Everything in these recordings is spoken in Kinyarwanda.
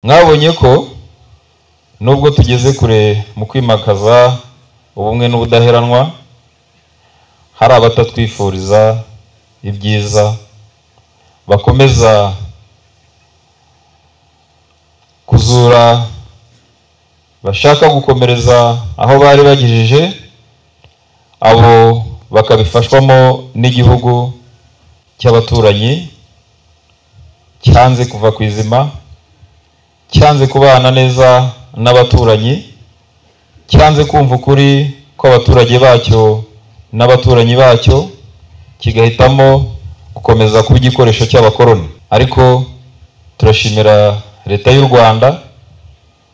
mwabonye ko nubwo tugeze kure mu kwimakaza ubumwe n'ubudaheranwa hari abatatwifuriza ibyiza bakomeza kuzura bashaka gukomereza aho bari bagejeje abo bakabifashwamo n'igihugu cy'abaturanyi cyanze kuva ku izima cyanze kubana neza n'abaturanyi cyanze kumva ukuri kw'abaturage bacyo n'abaturanyi bacyo kigahitamo gukomeza kuba igikoresho cy'abakoroni. Ariko turashimira leta y'u Rwanda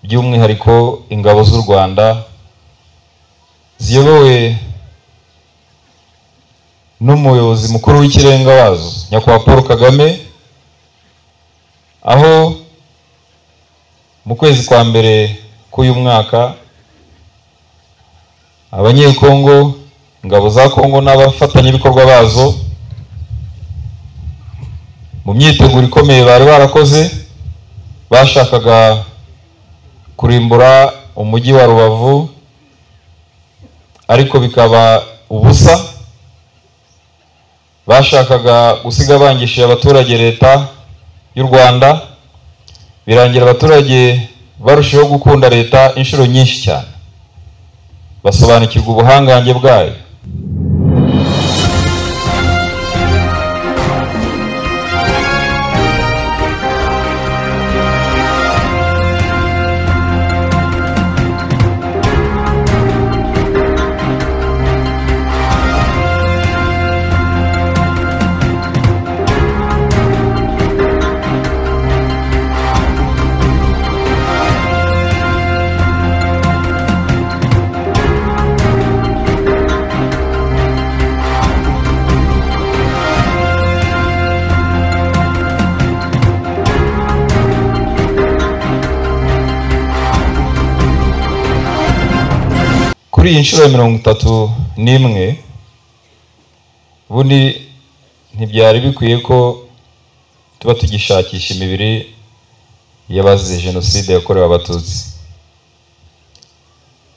by'umwihariko ingabo z'u Rwanda ziyobowe n'umuyobozi mukuru w'ikirenga wazo nyakubahwa Paul Kagame, aho mu kwezi kwa mbere k'uyu mwaka abanyekongo, ingabo za Kongo n'abafatanyabikorwa bazo mu myiteguro ikomeye bari barakoze bashakaga kurimbura umujyi wa Rubavu, ariko bikaba ubusa. Bashakaga gusiga bangishije abaturage leta y'u Rwanda, birangira abaturage barushaho gukunda leta inshuro nyinshi cyane, basobanukirwa ubuhangange bwayo. Kuri iyi nshuro ya 31 ubundi ntibyari bikwiye ko tuba tugishakisha imibiri y'abazize jenoside yakorewe abatutsi.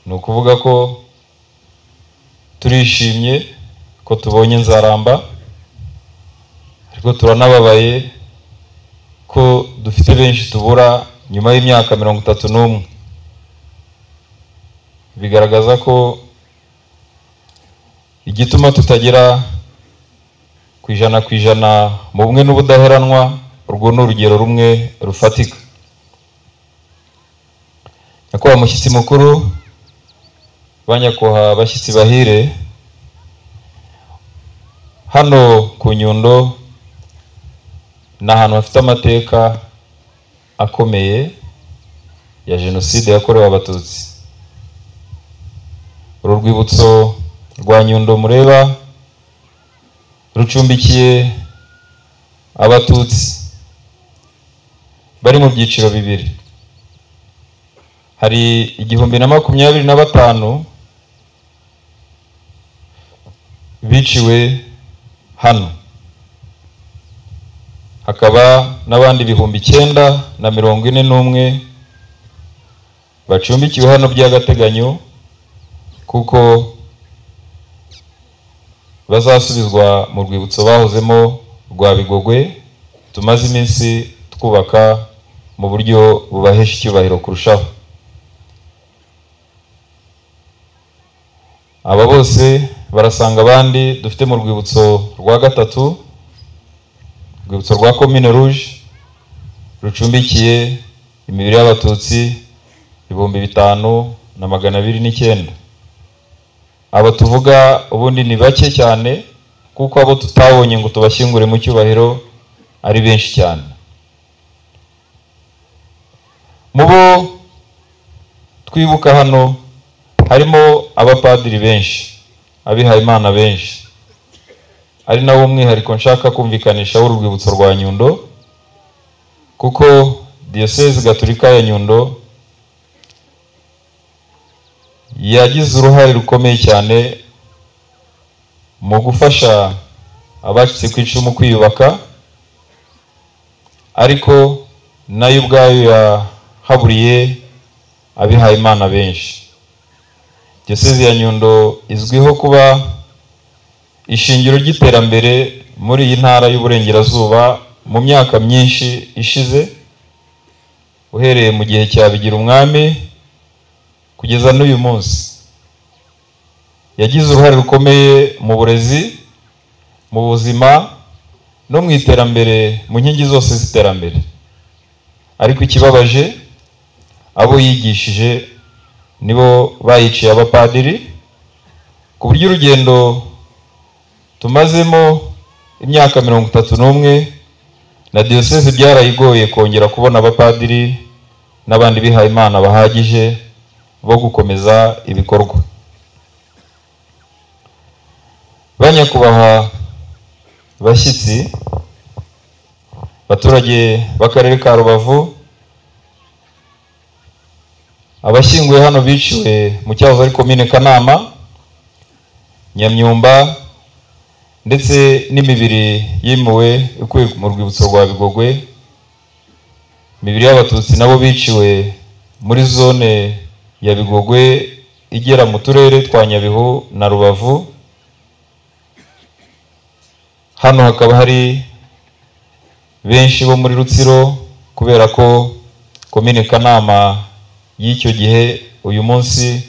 Ni ukuvuga ko turishimye ko tubonye Nzaramba, ariko turanababaye ko dufite benshi tubura nyuma y'imyaka 31. Bigaragaza ko igituma tutagera ku ijana mu bumwe n'ubudaheranwa urwo n'urugero rumwe rufatika. Nyakubahwa mushyitsi mukuru, banyakubahwa bashyitsi bahire, hano ku Nyundo ni ahantu hafite amateka akomeye ya jenoside yakorewe abatutsi. Uru rwibutso rwa Nyundo mureba rucumbikiye abatutsi bari mu byiciro bibiri. Hari 1025 biciwe hano, hakaba n'abandi 941 bacumbikiwe hano by'agateganyo, kuko bazasubizwa mu rwibutso bahozemo rwa Bigogwe tumaze iminsi twubaka mu buryo bubahesha icyubahiro kurushaho. Aba bose barasanga abandi dufite mu rwibutso rwa gatatu, rwibutso rwa Commune Rouge rucumbikiye imibiri y'abatutsi 5209. Aba tuvuga ubundi ni bake cyane, kuko abo tutabonye ngo tubashyingure mu cyubahiro ari benshi cyane. Mubo twibuka hano harimo abapadiri benshi, abihaye Imana benshi, ari nawo umwihariko nshaka kumvikanisha w'urwibutso rwa Nyundo, kuko Diocese Gatolika ya Nyundo yagize uruhare rukomeye cyane mu gufasha abacitse ku icumu kwiyubaka, ariko nayo ubwayo haburiye abihaye Imana benshi. Diyosezi ya Nyundo izwiho kuba ishingiro ry'iterambere muri iyi ntara y'Uburengerazuba mu myaka myinshi ishize, uhereye mu gihe cya Bigirumwami kugeza n'uyu munsi. Yagize uruhare rukomeye mu burezi, mu buzima no mu iterambere, mu nkingi zose z'iterambere. Ariko ikibabaje, abo yigishije nibo bayiciye abapadiri, ku buryo urugendo tumazemo imyaka 31 na diyosezi byarayigoye kongera kubona abapadiri n'abandi bihaye Imana bahagije bo gukomeza ibikorwa. Banyakubaha bashyitsi, baturage b'akarere ka Rubavu, abashyinguye hano biciwe mu cyahoze ari komine Kanama, Nyamyumba, ndetse n'imibiri yimuwe ikuye mu rwibutso rwa Bigogwe, imibiri y'abatutsi nabo biciwe muri zone ya Bigogwe igera mu turere twa Nyabihu na Rubavu. Hano hakaba hari benshi bo muri Rutsiro, kubera ko komine Kanama y'icyo gihe uyu munsi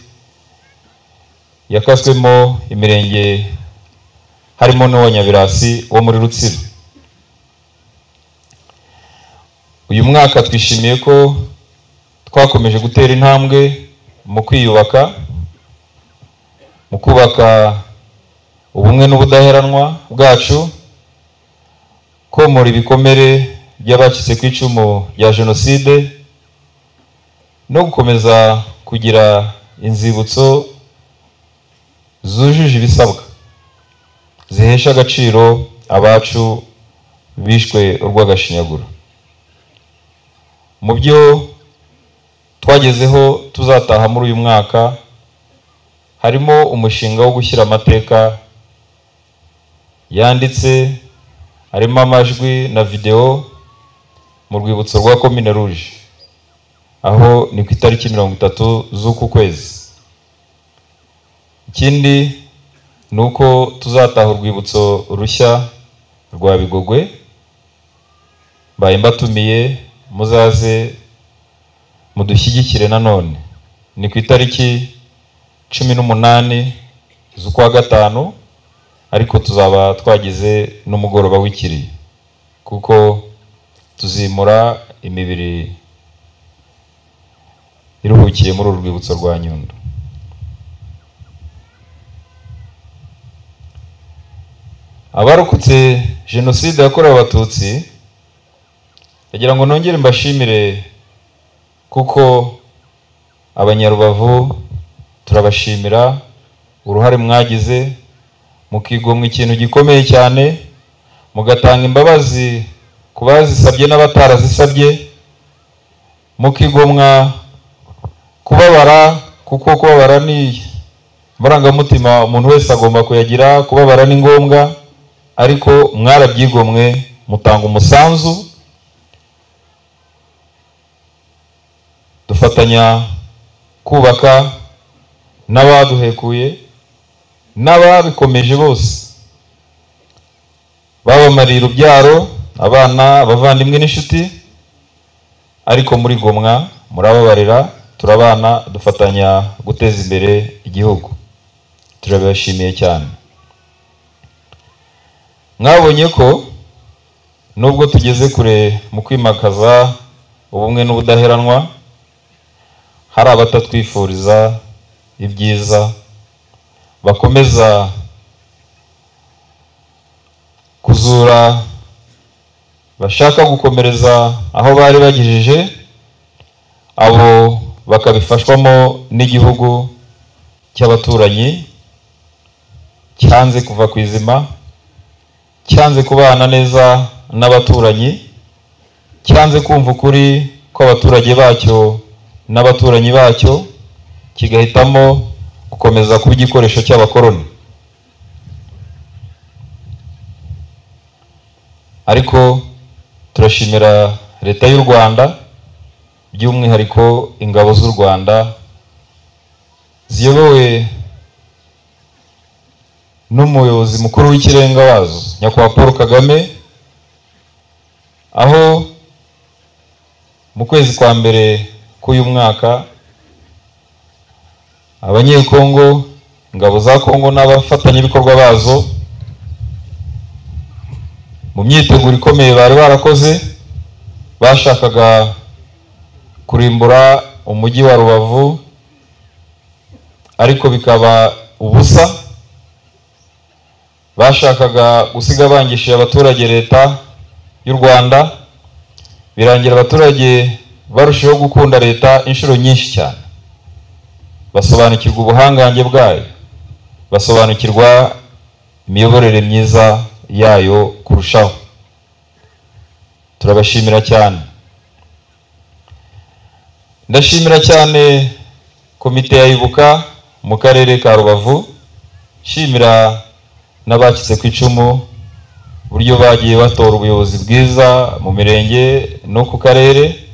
yakaswemo imirenge, harimo n'uwa Nyabirasi wo muri Rutsiro. Uyu mwaka twishimiye ko twakomeje gutera intambwe mu kwiyubaka, mu kubaka ubumwe n'ubudaheranwa bwacu, komora ibikomere by'abacitse ku icumu rya Jenoside, no gukomeza kugira inzibutso zujuje ibisabwa zihesha agaciro abacu bishwe urw'agashinyaguro. Mu byo twagezeho tuzataha muri uyu mwaka harimo umushinga wo gushyira amateka yanditse, harimo amajwi na video mu rwibutso rwa Komine Rouge, aho ni ku itariki 30 z'uku kwezi. Ikindi nuko tuzataha urwibutso rushya rwa Bigogwe, mbaye mbatumiye muzaze mudushyigikire. Nanone ni ku itariki 18 z'ukwa gatanu, ariko tuzaba twagize n'umugoroba w'ikiri, kuko tuzimura imibiri iruhukiye muri uru rwibutso rwa Nyundo. Abarokotse Jenoside yakorewe Abatutsi, kugira ngo nongere mbashimire, kuko Abanyarubavu turabashimira uruhare mwagize mukigomwa ikintu gikomeye cyane, mugatanga imbabazi ku bazisabye n'abatarazisabye, mukigomwa kubabara, kuko kubabara ni marangamutima umuntu wese agomba kuyagira. Kubabara ni ngombwa, ariko mwarabyigomwe mutanga umusanzu, dufatanya kubaka n'abaduhekuye n'ababikomeje bose, babamarira urubyaro, abana, abavandimwe n'inshuti, ariko muri gomwa murababarira, turabana, dufatanya guteza imbere igihugu. Turabashimiye cyane. Mwabonye ko nubwo tugeze kure mu kwimakaza ubumwe n'ubudaheranwa, hari abatatwifuriza ibyiza, bakomeza kuzura, bashaka gukomereza aho bari bagejeje, abo bakabifashwamo n'igihugu cy'abaturanyi cyanze kuva ku izima, cyanze kubana neza n'abaturanyi, cyanze kumva ukuri kw'abaturage bacyo n'abaturanyi bacyo, kigahitamo gukomeza kuba igikoresho cy'abakoloni. Ariko turashimira leta y'u Rwanda by'umwihariko ingabo z'u Rwanda ziyobowe n'umuyobozi mukuru w'ikirenga wazo Nyakubahwa Paul Kagame, aho mu kwezi kwa mbere k'uyu mwaka abanyekongo, ingabo za Kongo n'abafatanyabikorwa bazo mu myiteguro ikomeye bari barakoze, bashakaga kurimbura umujyi wa Rubavu, ariko bikaba ubusa. Bashakaga gusiga bangishije abaturage leta y'u Rwanda, birangira abaturage barushaho gukunda leta inshuro nyinshi cyane, basobanukirwa ubuhangange bwayo, basobanukirwa imiyoborere myiza yayo kurushaho. Turabashimira cyane. Ndashimira cyane komite ya Ibuka mu karere ka Rubavu, shimira n'abacitse ku icumu buryo bagiye batora ubuyobozi bwiza mu mirenge no ku karere.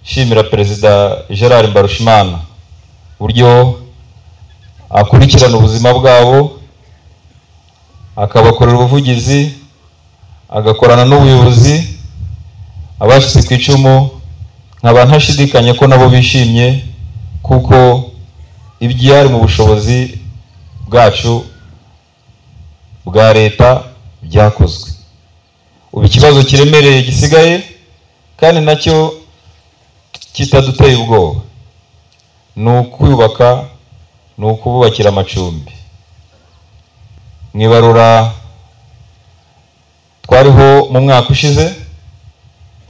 Shimira Perezida Gerard Mbarushimana buryo akurikirana ubuzima bwabo, akabakorera ubuvugizi, agakorana n'ubuyobozi. Abacitse ku icumu nkaba ntashidikanya ko nabo bishimye, kuko ibyari mu bushobozi bwacu bwa leta byakozwe. Ubu ikibazo kiremereye gisigaye kandi nacyo kitaduteye ubwoba ni ukubaka, ni ukububakira amacumbi. Mwibarura twariho mu mwaka ushize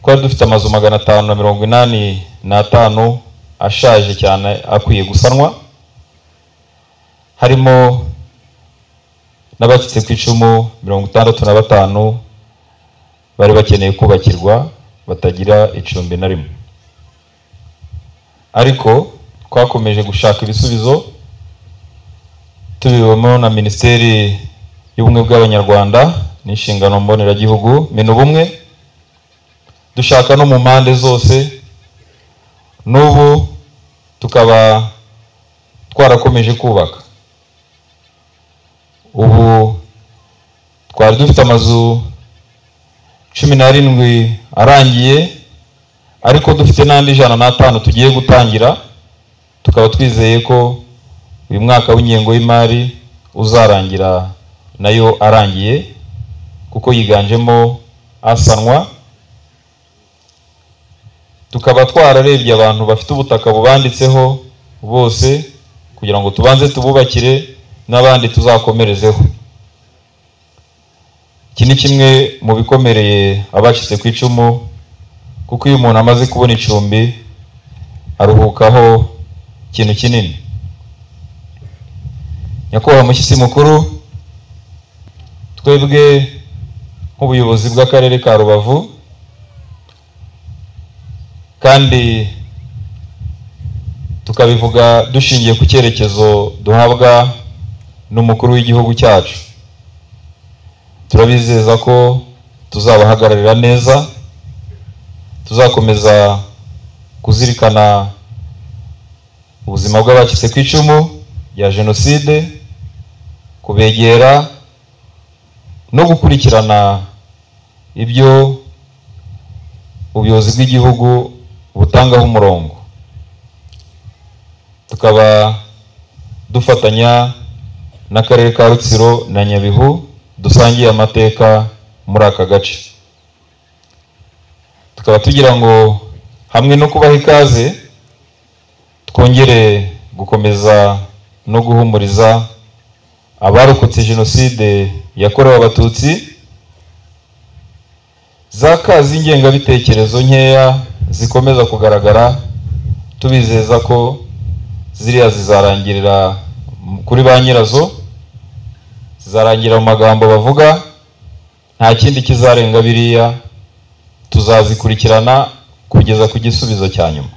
twari dufite amazu 585 ashaje cyane akwiye gusanwa, harimo n'abacitse ku icumu 65 bari bakeneye kubakirwa batagira icumbi na rimwe. Ariko twakomeje gushaka ibisubizo tubiwemo na Minisiteri y'Ubumwe bw'Abanyarwanda n'inshingano mboneragihugu Minubumwe, dushaka no mu mpande zose. N'ubu tukaba twarakomeje kubaka. Ubu twari dufite amazu 17 arangiye, ariko dufite n'andi 105 tugiye gutangira. Tukaba twizeye ko uyu mwaka w'ingengo y'imari uzarangira nayo arangiye, kuko yiganjemo asanwa. Tukaba twararebye abantu bafite ubutaka bubanditseho bose kugira ngo tubanze tububakire, n'abandi tuzakomerezeho. Iki ni kimwe mu bikomereye abacitse ku icumu, kuko iyo umuntu amaze kubona icumbi aruhukaho ikintu kinini. Nyakubahwa Mushyitsi Mukuru, twebwe nk'ubuyobozi bw'akarere ka Rubavu kandi tukabivuga dushingiye ku cyerekezo duhabwa n'umukuru w'igihugu cyacu, turabizeza ko tuzabahagararira neza, tuzakomeza kuzirikana ubuzima bw'abacitse ku icumu ya Jenoside, kubegera no gukurikirana ibyo ubuyobozi bw'igihugu butangaho umurongo. Tukaba dufatanya n'akarere ka Rutsiro na Nyabihu dusangiye amateka muri aka gace. Tukaba tugira ngo hamwe no kubaha ikaze, twongere gukomeza no guhumuriza abarokotse Jenoside yakorewe Abatutsi. Za kazi ingengabitekerezo nkeya zikomeza kugaragara, tubizeza ko ziriya zizarangirira kuri ba nyirazo, zizarangira mu magambo bavuga, nta kindi kizarenga biriya. Tuzazikurikirana kugeza ku gisubizo cya nyuma.